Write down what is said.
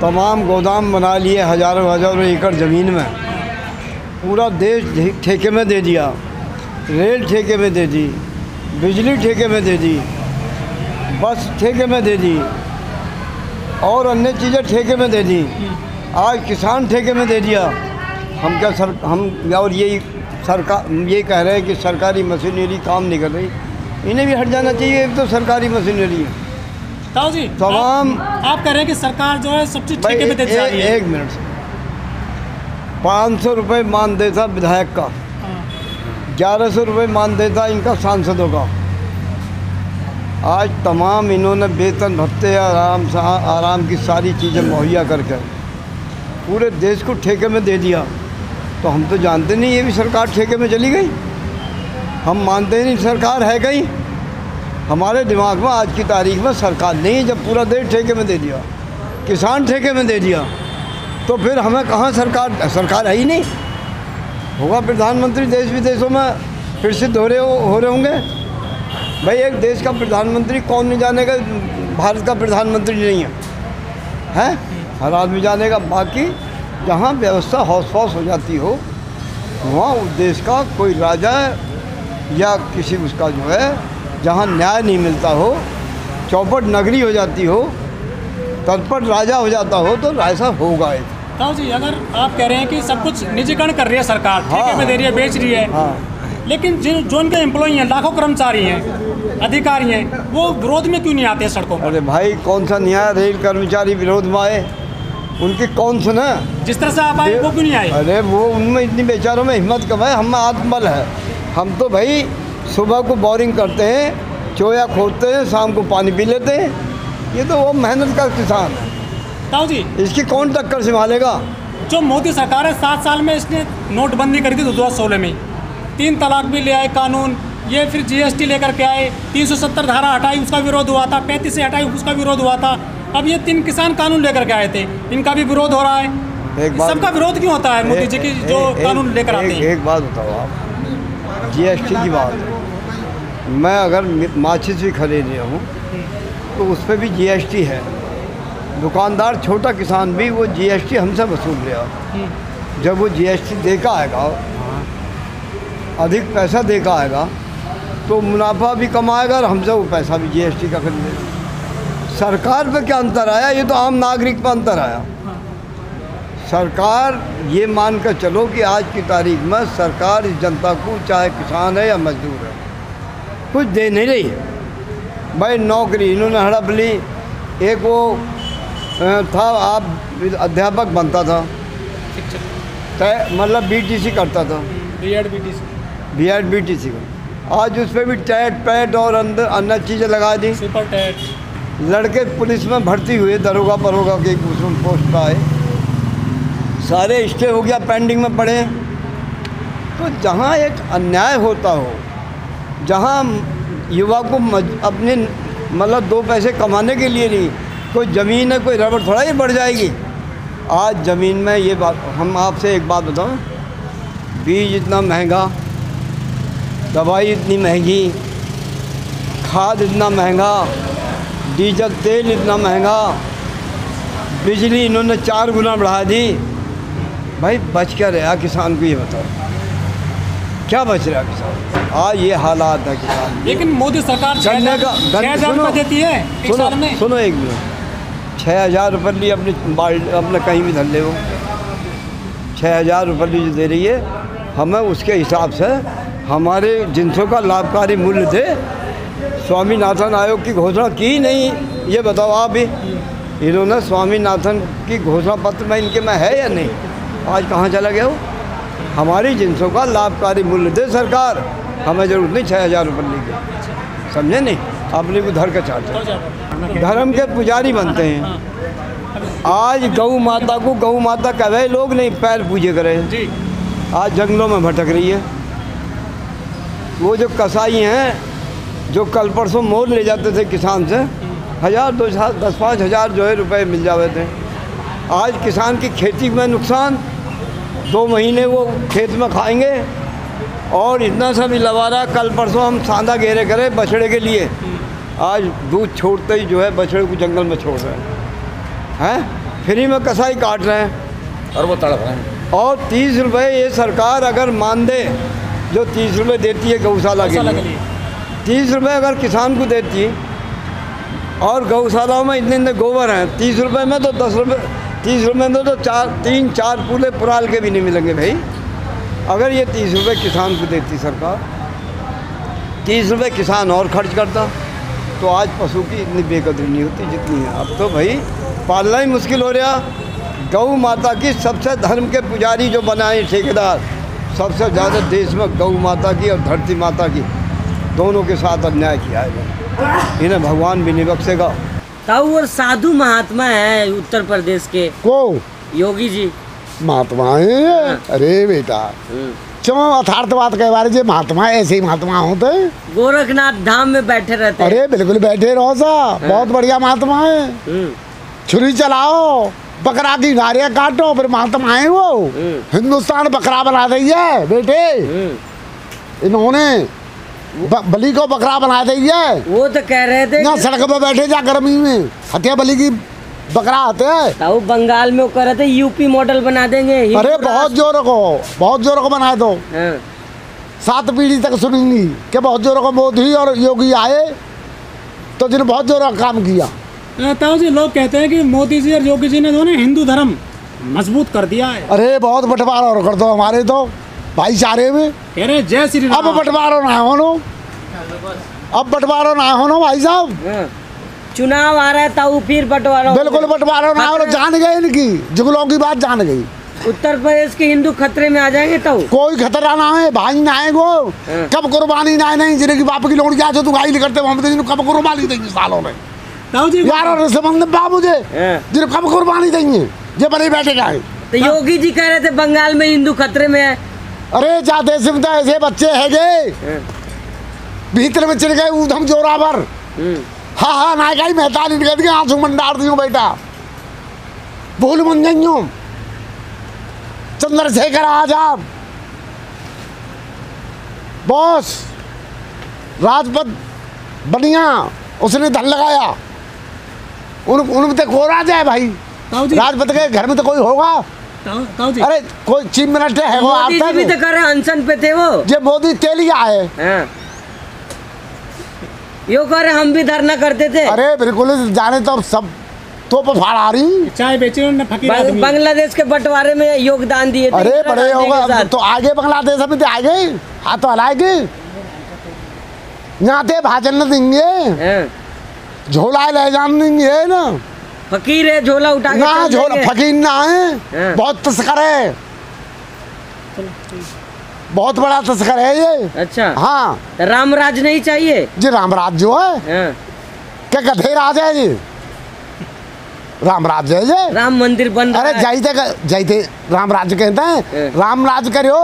तमाम गोदाम बना लिए हज़ारों हज़ारों एकड़ ज़मीन में, पूरा देश ठेके में दे दिया, रेल ठेके में दे दी, बिजली ठेके में दे दी, बस ठेके में दे दी और अन्य चीज़ें ठेके में दे दी। आज किसान ठेके में दे दिया। हम क्या हम और यही सरकार ये कह रहे हैं कि सरकारी मशीनरी काम नहीं कर रही, इन्हें भी हट जाना चाहिए। एक तो सरकारी मशीनरी है ताऊ जी, तमाम आप कह रहे हैं कि सरकार जो है सब चीज़ ठेके में दे जा रही है। एक मिनट, 500 रुपये मान देता विधायक का, 1100 रुपये मान देता इनका सांसदों का। आज तमाम इन्होंने वेतन भत्ते आराम की सारी चीज़ें मुहैया करके पूरे देश को ठेके में दे दिया। तो हम तो जानते नहीं ये भी सरकार ठेके में चली गई, हम मानते ही नहीं सरकार है कहीं। हमारे दिमाग में आज की तारीख में सरकार नहीं, जब पूरा देश ठेके में दे दिया, किसान ठेके में दे दिया, तो फिर हमें कहाँ सरकार है ही नहीं। होगा प्रधानमंत्री देश विदेशों में फिर सिद्ध हो रहे होंगे। भाई एक देश का प्रधानमंत्री कौन नहीं जानेगा, भारत का प्रधानमंत्री नहीं है, हर आदमी जानेगा। बाकी जहाँ व्यवस्था हौस-फौस हो जाती हो वहाँ उस देश का कोई राजा या किसी उसका जो है जहाँ न्याय नहीं मिलता हो, चौपट नगरी हो जाती हो, तत्पट राजा हो जाता हो, तो ऐसा होगा। ताऊ जी, अगर आप कह रहे हैं कि सब कुछ निजीकरण कर रही है सरकार, ठेके में दे रही है, बेच रही है, लेकिन जो उनके एम्प्लॉई हैं, लाखों कर्मचारी हैं, अधिकारी हैं, वो विरोध में क्यों नहीं आते हैं सड़कों पर? अरे भाई कौन सा न्याय, रेल कर्मचारी विरोध में आए, उनकी कौन सुना? जिस तरह से आप आए वो क्यों नहीं आए? अरे वो उनमें इतनी बेचारों में हिम्मत कम है, हम में आत्मबल है। हम तो भाई सुबह को बोरिंग करते हैं, चोया खोदते हैं, शाम को पानी पी लेते हैं। ये तो वो मेहनत का किसान है। ताऊ जी, इसकी कौन टक्कर संभालेगा? जो मोदी सरकार है 7 साल में इसने नोटबंदी करी थी 2016 में, 3 तलाक भी ले आए कानून, ये फिर GST लेकर के आए, 370 धारा हटाई, उसका विरोध हुआ था, 35 से हटाई, उसका विरोध हुआ था। अब ये 3 किसान कानून लेकर के आए थे, इनका भी विरोध हो रहा है। सबका विरोध क्यों होता है मोदी जी की जो कानून लेकर आते हैं? एक बात बताओ आप, GST की बात, मैं अगर माचिस भी खरीद रहा हूँ तो उस पर भी GST है। दुकानदार छोटा किसान भी वो GST हमसे वसूल रहा। जब वो GST देकर आएगा, अधिक पैसा देकर आएगा, तो मुनाफा भी कमाएगा और हमसे वो पैसा भी GST का खरीदेगा। सरकार पे क्या अंतर आया? ये तो आम नागरिक पर अंतर आया। सरकार ये मान कर चलो कि आज की तारीख में सरकार इस जनता को, चाहे किसान है या मजदूर है, कुछ दे नहीं रही है। भाई नौकरी इन्होंने हड़प ली। एक वो था, आप अध्यापक बनता था, मतलब BTC करता था, B.Ed BTC का, आज उस पर भी टैट पैट और अंदर अन्य चीज़ें लगा दी। सुपर टैट। लड़के पुलिस में भर्ती हुए, दरोगा परोगा के दूसरों पोस्ट पर आए, सारे स्टे हो गया, पेंडिंग में पड़े। तो जहाँ एक अन्याय होता हो, जहाँ युवा को अपने मतलब 2 पैसे कमाने के लिए नहीं, कोई ज़मीन है, कोई रबड़ थोड़ा ही बढ़ जाएगी। आज ज़मीन में ये बात, हम आपसे एक बात बताऊं, बीज इतना महंगा, दवाई इतनी महंगी, खाद इतना महंगा, डीजल तेल इतना महंगा, बिजली इन्होंने 4 गुना बढ़ा दी। भाई बच क्या रहा किसान को? ये बताओ, क्या बच रहा किसान? आज ये हालात है किसान। लेकिन मोदी सरकार 6,000 रुपये देती है एक साल में। सुनो एक मिनट, 6,000 रुपये लिए अपने कहीं भी धंधे हो, 6,000 रुपये जो दे रही है, हमें उसके हिसाब से हमारे जिनसों का लाभकारी मूल्य दे। स्वामीनाथन आयोग की घोषणा की नहीं, ये बताओ आप ही। इन्होंने स्वामीनाथन की घोषणा पत्र में इनके में है या नहीं? आज कहाँ चला गया वो? हमारी जिनसों का लाभकारी मूल्य दे सरकार, हमें जरूरत नहीं 6,000 रुपये लेके, समझे नहीं? अपने को धर का चाहते, धर्म के पुजारी बनते हैं। आज गौ माता को गौ माता कहे लोग नहीं, पैर पूजे करे। आज जंगलों में भटक रही है। वो जो कसाई हैं, जो कल परसों मोल ले जाते थे किसान से, 1,000 2,000 10-5 हज़ार जो है रुपए मिल जाते थे। आज किसान की खेती में नुकसान, 2 महीने वो खेत में खाएंगे और इतना सा भी लगा रहा। कल परसों हम सांदा घेरे करे बछड़े के लिए, आज दूध छोड़ते ही जो है बछड़े को जंगल में छोड़ रहे हैं। फ्री में कसाई काट रहे हैं और वो तड़प रहे हैं। और 30 रुपये ये सरकार अगर मान दे, जो 30 रुपये देती है गौशाला के लिए, 30 रुपये अगर किसान को देती, और गौशालाओं में इतने गोबर हैं, 30 रुपये में तो 10 रुपये, 30 रुपये में तो 3-4 पूले पुराल के भी नहीं मिलेंगे भाई। अगर ये 30 रुपये किसान को देती सरकार, 30 रुपये किसान और खर्च करता, तो आज पशु की इतनी बेकदरी नहीं होती जितनी है। अब तो भाई पालना ही मुश्किल हो रहा। गौ माता की सबसे धर्म के पुजारी जो बनाए ठेकेदार, सबसे ज़्यादा देश में गौ माता की और धरती माता की दोनों के साथ अन्याय किया है। इन्हें भगवान भी नहीं बख्शेगा। ताऊ और साधु महात्मा है उत्तर प्रदेश के को योगी जी महात्मा है। अरे बेटा क्यों यथार्थवाद के बारे में महात्मा ऐसे ही महात्मा होते, गोरखनाथ धाम में बैठे रहते हैं। अरे बिल्कुल बैठे रहो सा, बहुत बढ़िया महात्मा है। छुरी चलाओ, बकरा की गाड़ियाँ काटो, फिर महात्मा है वो। हिंदुस्तान बकरा बना दी है बेटे, इन्होंने बलि को बकरा बना दी है। वो तो कह रहे थे ना सड़क पे बैठे जा गर्मी में, हत्या बलि की बकरा आते हैं। ताऊ बंगाल में वो कह रहे थे यूपी मॉडल बना देंगे। अरे बहुत जोरों को बना दो। 7 पीढ़ी तक सुनेंगी कि बहुत जोरों को मोदी और योगी आए तो जिन्हें बहुत जोरों का काम किया। ताऊ जी लोग कहते हैं कि मोदी जी और योगी जी ने दोनों हिंदू धर्म मजबूत कर दिया है। अरे बहुत बंटवारा और कर दो हमारे तो भाईचारे में। कह रहे जय श्री राम। अब बंटवारा ना हो नो, अब बंटवारा ना हो नो भाई साहब। चुनाव आ रहा है ताऊ, फिर बंटवारा। बिल्कुल बंटवारा ना हो, जान गए इनकी जुगलों की बात जान गई। उत्तर प्रदेश के हिंदू खतरे में आ जाएंगे ताऊ। कोई खतरा ना है भाई, ना है वो। कब कुर्बानी ना है, नहीं जिनकी बाप की लोड़ क्या तू गाई करते हम कब कुर्बानी देंगे सालों में। ताऊ जी यार संबंध बाबू जी जिन्हें कब कुर्बानी देंगे, ये बने बैठे जाए। तो योगी जी कह रहे थे बंगाल में हिंदू खतरे में है। अरे जाते सिमता ऐसे बच्चे है गे भीतर में चढ़ गए ऊधम जोरावर। हाँ ना गई मेहताली निकल गए, आंसू मंडार दियो बेटा, भूल मन गई चंद्रशेखर आजाद बॉस राजपथ बनिया, उसने धन लगाया उन पे कोरा जाए भाई। राजपथ के घर में तो कोई होगा। ताऊ जी अरे कोई चीफ मिनिस्टर है वो मोदी जी भी तो कर रहे अनशन पे थे वो। ये मोदी तेलिया है। यो कह रहे हम भी धरना करते थे। अरे बिल्कुल जाने तो सब तो फाड़ आ रही। चाय बेचे उन्होंने फकीर आदमी। बांग्लादेश के बंटवारे में योगदान दिए थे। अरे बड़े होगा तो आगे बांग्लादेश में आगे हाथ तो हलाएंगे, यहाँ थे भाजन न देंगे, झोला ले जान देंगे ना। फकीर है झोला उठा के ना, झोला फकीर ना है, बहुत तस्कर है, बहुत बड़ा तस्कर है ये। अच्छा हाँ, रामराज नहीं चाहिए जी। रामराज जो है क्या गधे राज है जी, रामराज है ये। राम मंदिर बन रहा है। अरे जाइते रामराज कहते हैं, रामराज करो